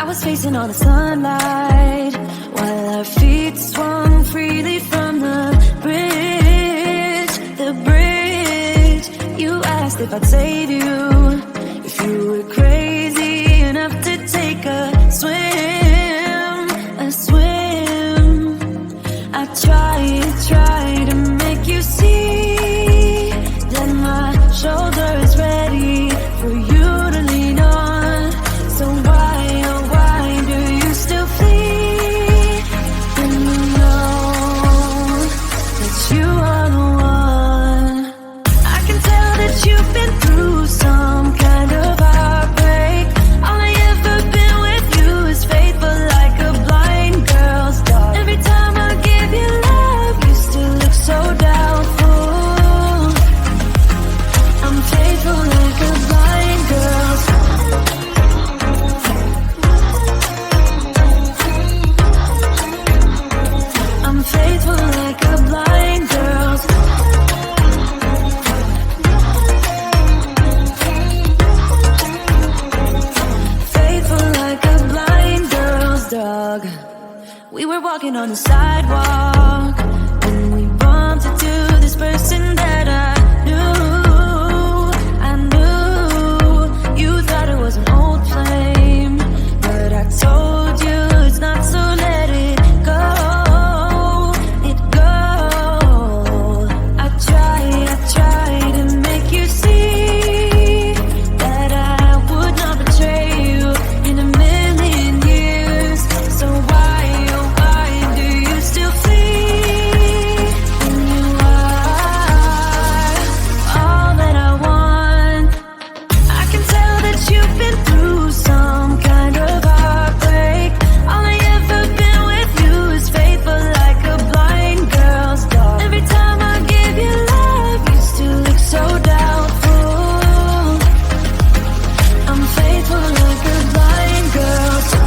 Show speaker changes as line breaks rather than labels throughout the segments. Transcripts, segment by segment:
I was facing all the sunlight while our feet swung freely from the bridge. The bridge. You asked if I'd save you, if you were crazy enough to take a swim, a swim. I tried to make you see that my shoulder is ready for you to lean on. So why, oh why do you still flee? When you know that you are the one. I can tell that you've been through some kind of heartbreak. All I ever been with you is faithful like a blind girl's dog. Every time I give you love, you still look so doubtful. I'm faithful like a blind girl's dog. I'm faithful like a blind girl's dog. Faithful like a blind girl's dog. We were walking on the sidewalk when we bumped into this person that I knew. I knew you thought it was an old flame, but I told you it's not, so let it go. It go. I tried to make you see that I would not betray you in a million years. So why, oh why do you still flee? When you are all that I want. I can tell that you've been through some kind of heartbreak. All I ever been with you is faithful like a blind girl's dog. Every time I give you love, you still look so doubtful. I'm faithful like a blind girl's dog.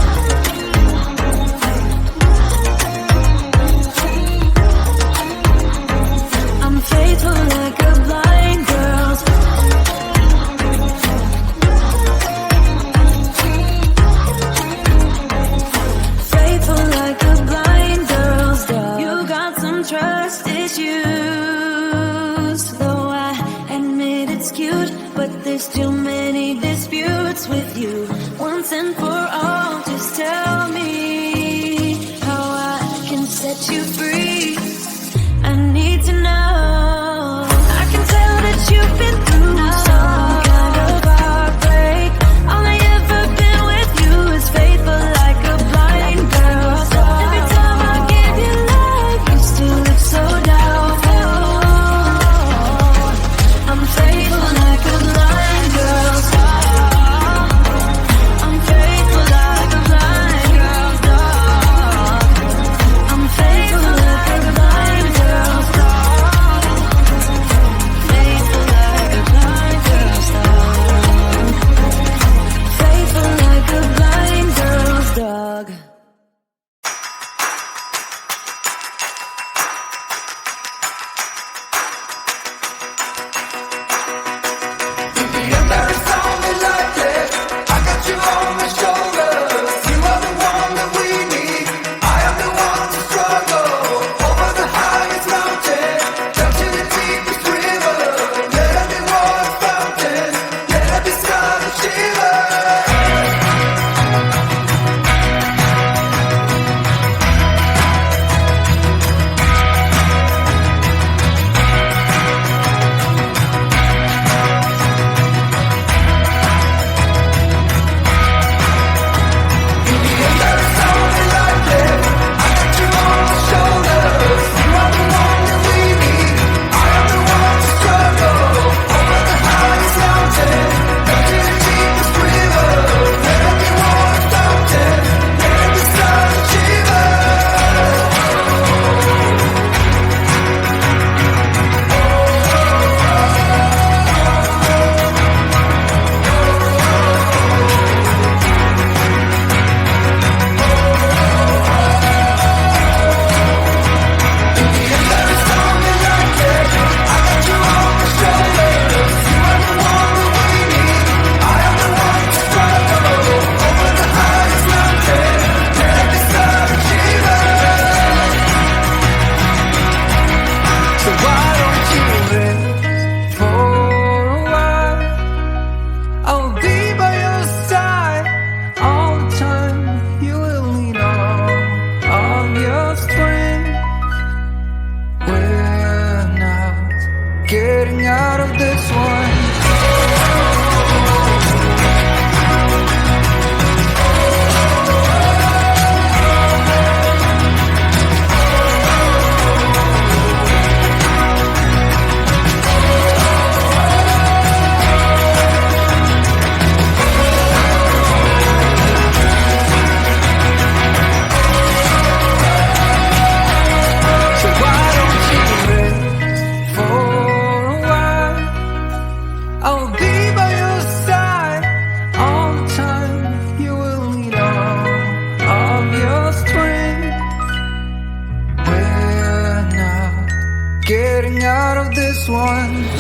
I'm faithful like a blind girl's dog. Faithful like a blind girl's dog. You got some trust issues, though I admit it's cute, but there's too many disputes with you. Once and for all, just tell me how I can set you free. I need to know. I can tell that you've been through some kind of heartbreak. All I ever been with you is faithful like a blind girl's dog. Every time I give you love, you still look so doubtful. I'm faithful like a blind girl's dog. I'm faithful
one.